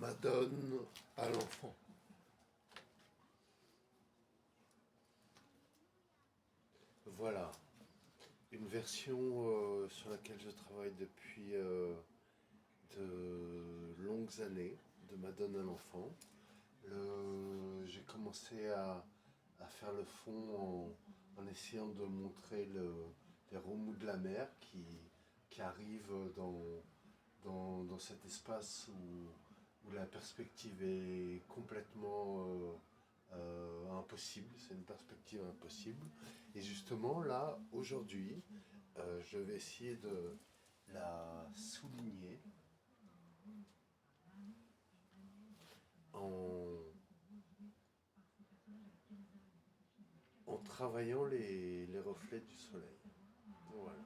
Madone à l'enfant. Voilà, une version sur laquelle je travaille depuis de longues années, de Madone à l'enfant. J'ai commencé à faire le fond en essayant de montrer les remous de la mer qui arrivent dans cet espace où la perspective est complètement impossible, c'est une perspective impossible. Et justement, là, aujourd'hui, je vais essayer de la souligner en, en travaillant les reflets du soleil. Voilà.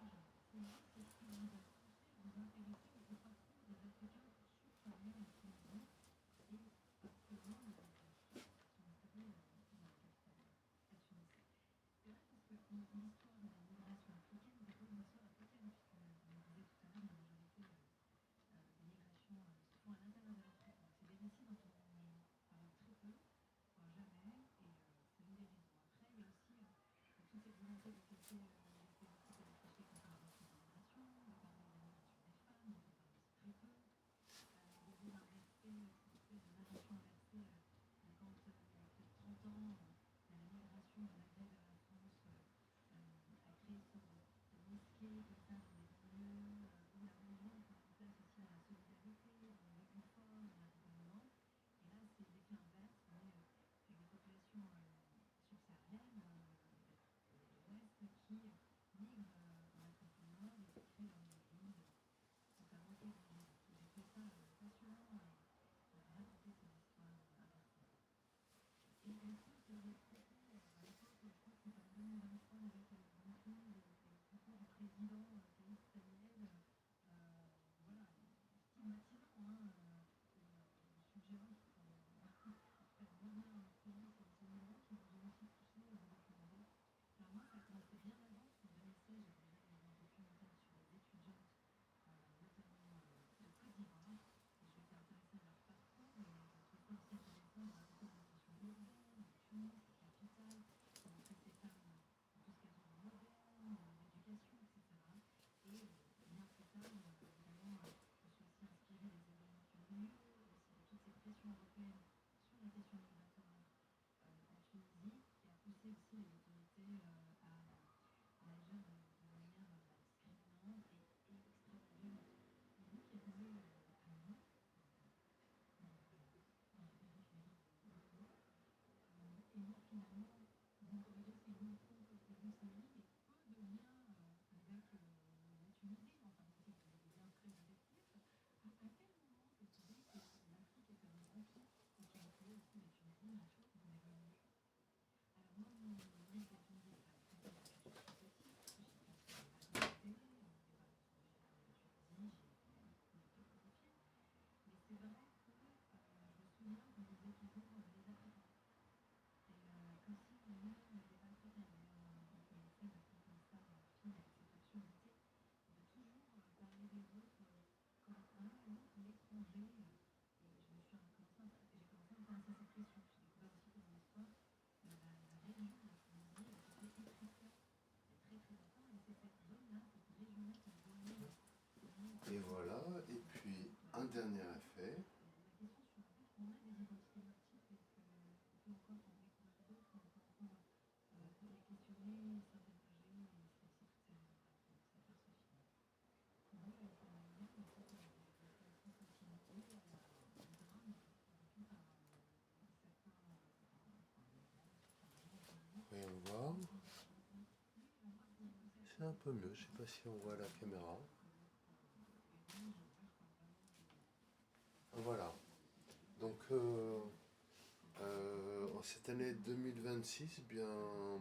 Et voilà, et puis un dernier effet. Voyons voir. C'est un peu mieux, je ne sais pas si on voit la caméra. Voilà. Donc, en cette année 2026, bien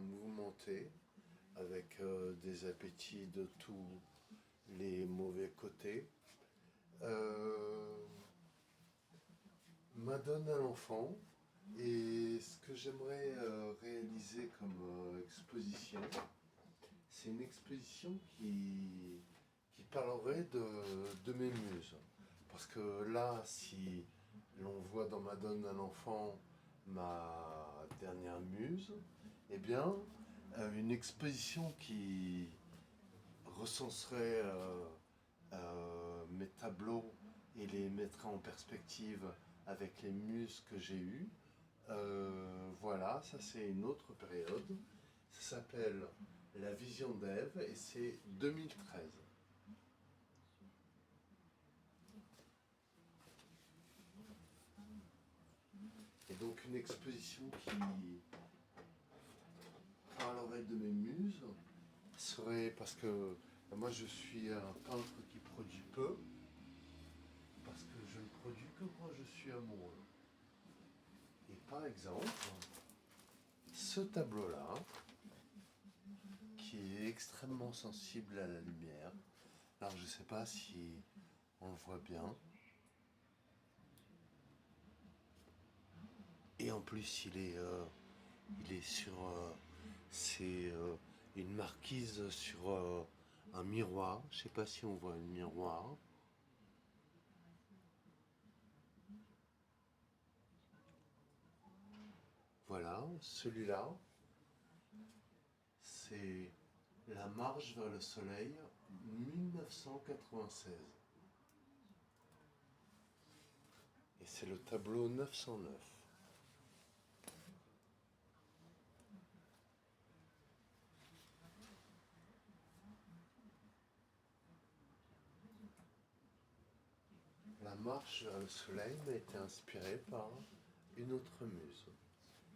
mouvementée, avec des appétits de tous les mauvais côtés. Madone à l'enfant. Et ce que j'aimerais réaliser comme exposition, c'est une exposition qui parlerait de mes muses. Parce que là, si l'on voit dans Madone à l'enfant ma dernière muse, eh bien, une exposition qui recenserait mes tableaux et les mettrait en perspective avec les muses que j'ai eues. Voilà, ça c'est une autre période. Ça s'appelle La vision d'Ève et c'est 2013. Et donc une exposition qui parlerait de mes muses serait parce que moi je suis un peintre qui produit peu, parce que je ne produis que quand je suis amoureux. Et par exemple, ce tableau-là, qui est extrêmement sensible à la lumière, alors je ne sais pas si on le voit bien, et en plus il est sur, c'est une marquise sur un miroir, je ne sais pas si on voit un miroir. Voilà, celui-là, c'est La marche vers le soleil, 1996. Et c'est le tableau 909. La marche vers le soleil m'a été inspirée par une autre muse.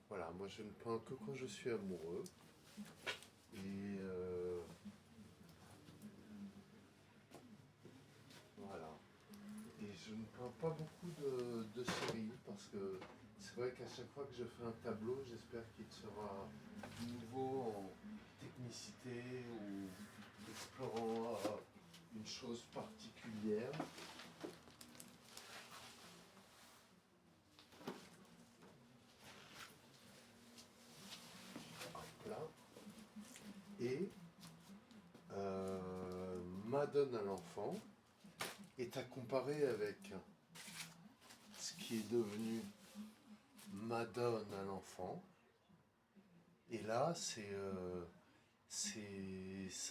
Voilà, moi je ne peins que quand je suis amoureux. Et voilà. Et je ne peins pas beaucoup de séries parce que c'est vrai qu'à chaque fois que je fais un tableau, j'espère qu'il sera nouveau en technicité ou explorant une chose particulière. Là. Et Madone à l'enfant est à comparer avec ce qui est devenu Madone à l'enfant. Et là, c'est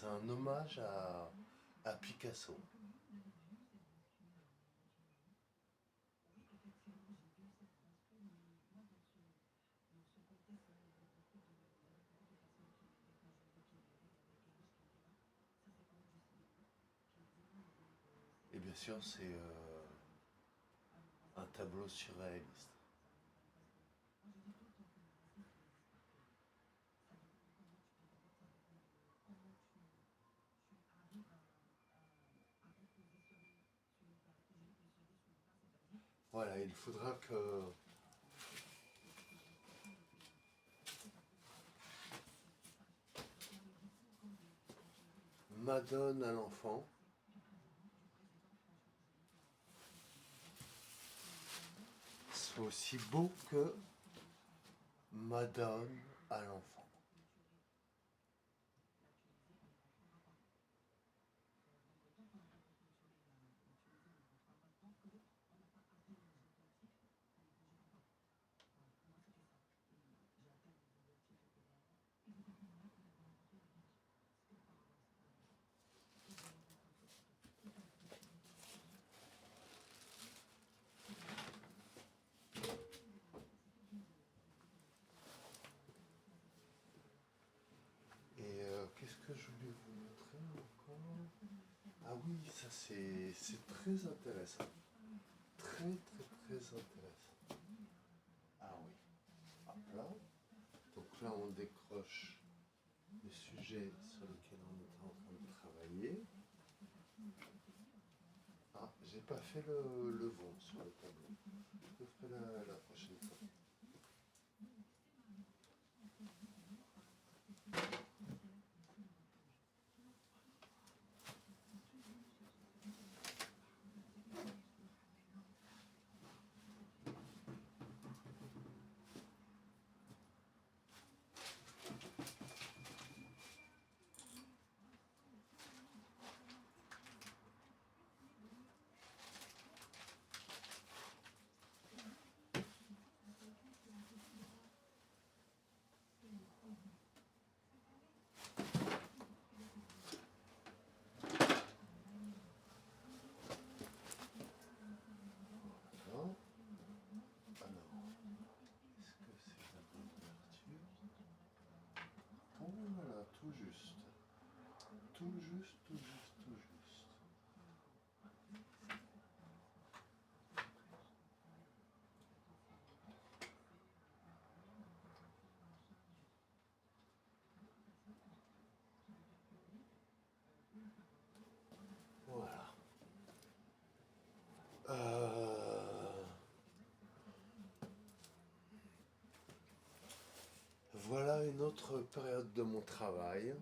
un hommage à Picasso. Et bien sûr, c'est un tableau surréaliste. Voilà, il faudra que Madone à l'enfant soit aussi beau que Madone à l'enfant. Et qu'est-ce que je voulais vous montrer encore? Ah oui, ça c'est très intéressant. Très très très intéressant. Ah oui. Hop là. Donc là on décroche le sujet sur lequel on était en train de travailler. Ah, j'ai pas fait le vent sur le tableau. Je le ferai la prochaine fois. juste. Tout juste, tout juste, tout juste. Voilà. Voilà une autre période de mon travail.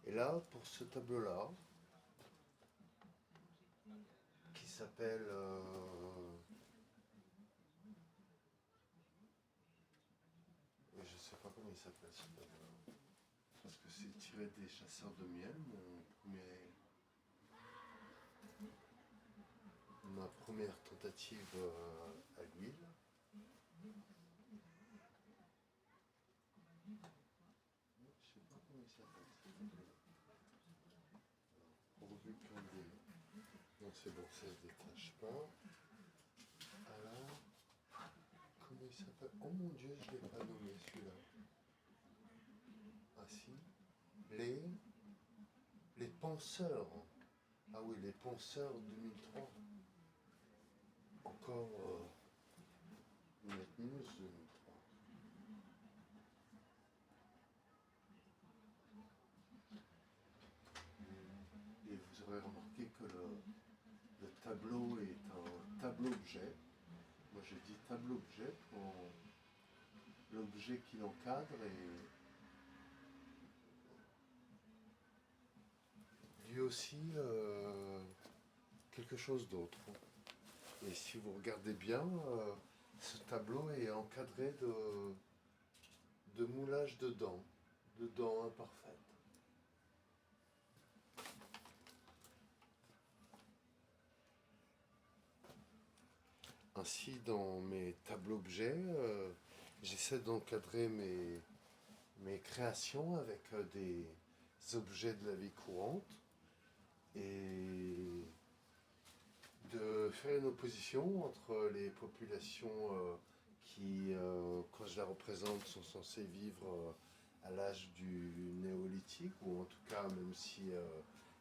Et là, pour ce tableau-là, qui s'appelle... je ne sais pas comment il s'appelle ce tableau. Parce que c'est tiré des chasseurs de miel, ma première tentative à l'huile. Je sais pas comment il s'appelle. Pourvu qu'on ait... Non, c'est bon, ça se détache pas. Alors, comment il s'appelle? Oh mon Dieu, je ne l'ai pas nommé celui-là. Ah si. Les penseurs. Ah oui, les penseurs 2003. Encore une news 2003. Et vous aurez remarqué que le tableau est un tableau-objet. Moi je dis tableau-objet pour l'objet qui l'encadre et lui aussi quelque chose d'autre. Et si vous regardez bien, ce tableau est encadré de moulage de dents imparfaites. Ainsi, dans mes tableaux-objets, j'essaie d'encadrer mes créations avec des objets de la vie courante et de faire une opposition entre les populations qui, quand je la représente, sont censées vivre à l'âge du néolithique, ou en tout cas, même si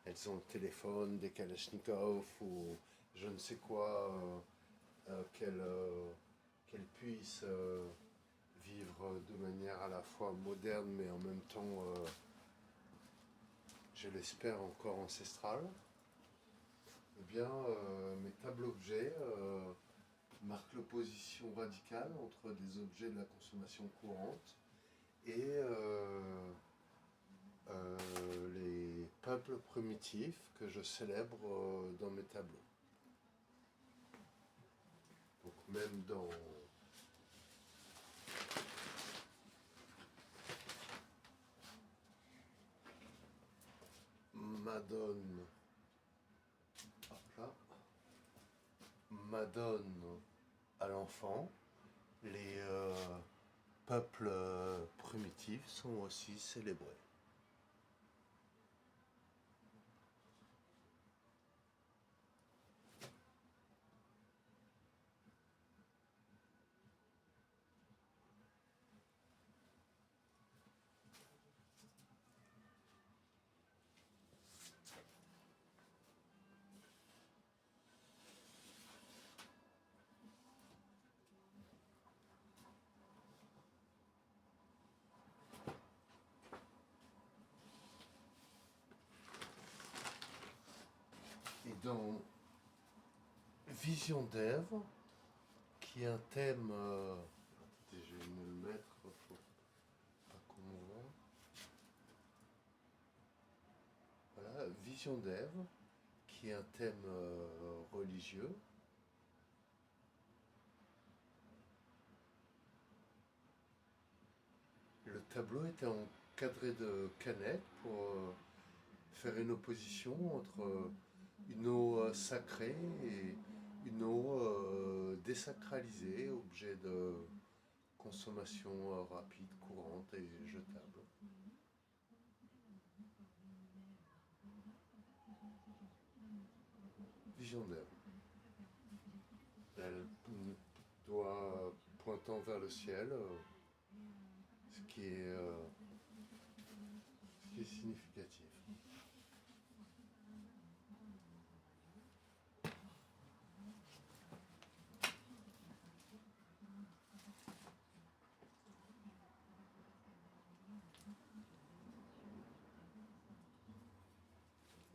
elles ont le téléphone, des kalachnikovs ou je ne sais quoi, qu'elles puissent vivre de manière à la fois moderne, mais en même temps, je l'espère, encore ancestrale. Eh bien, mes tableaux-objets marquent l'opposition radicale entre des objets de la consommation courante et les peuples primitifs que je célèbre dans mes tableaux. Donc même dans Madone, hop là, Madone à l'enfant, les peuples primitifs sont aussi célébrés. Et dans Vision d'Ève, qui est un thème, je vais me le mettre, faut pas qu'on me voit. Voilà, Vision d'Ève, qui est un thème religieux. Le tableau était encadré de canettes pour faire une opposition entre une eau sacrée et une eau désacralisée, objet de consommation rapide, courante et jetable. Vision d'Ève. Elle doit pointant vers le ciel, ce qui est significatif.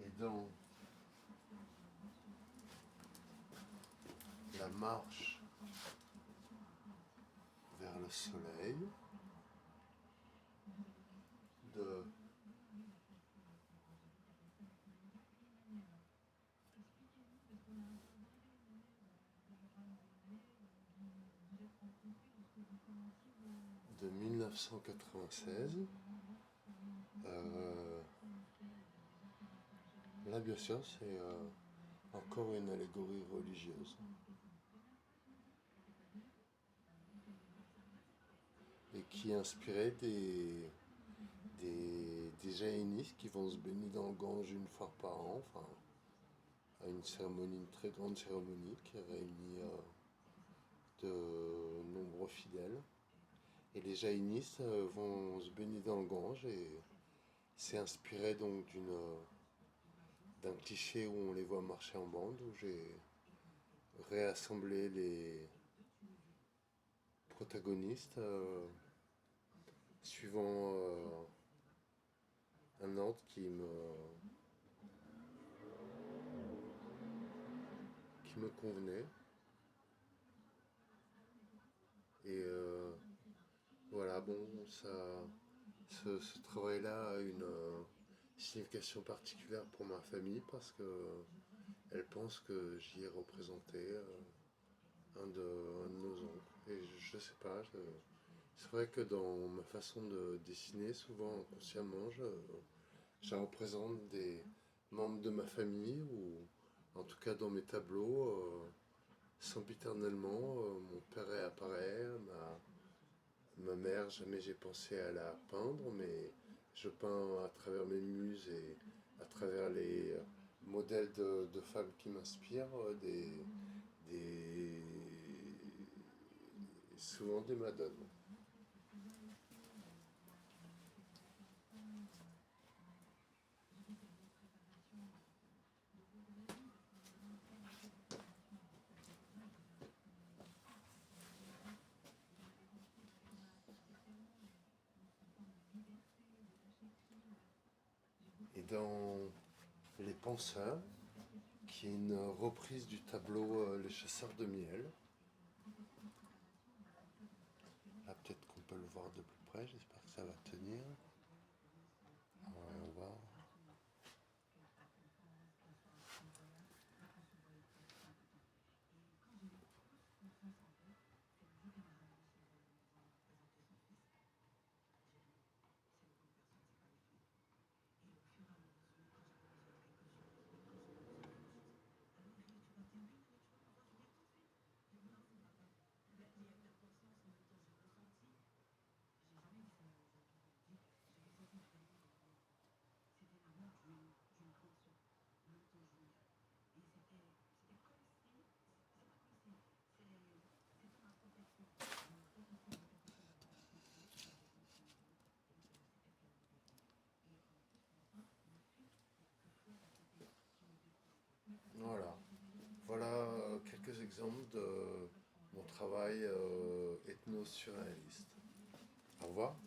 Et dans la marche vers le soleil de de 1996. Là, bien sûr, c'est encore une allégorie religieuse. Et qui est inspirée des jaïnistes qui vont se baigner dans le Gange une fois par an, enfin, à une cérémonie, une très grande cérémonie qui réunit de nombreux fidèles. Et les jaïnistes vont se baigner dans le Gange et c'est inspiré donc d'un cliché où on les voit marcher en bande, où j'ai réassemblé les protagonistes suivant un ordre qui me convenait. Et voilà, bon, ce travail-là a une signification particulière pour ma famille parce que elle pense que j'y ai représenté un de nos oncles. Et je sais pas, c'est vrai que dans ma façon de dessiner, souvent inconsciemment, je représente des membres de ma famille ou en tout cas dans mes tableaux, sempiternellement, mon père réapparaît, ma mère, jamais j'ai pensé à la peindre, mais je peins à travers mes muses et à travers les modèles de femmes qui m'inspirent, des, souvent des madones. Et dans Les Penseurs, qui est une reprise du tableau Les Chasseurs de Miel, là peut-être qu'on peut le voir de plus près, j'espère que ça va tenir. On va. Voilà. Voilà quelques exemples de mon travail ethno-surréaliste. Au revoir.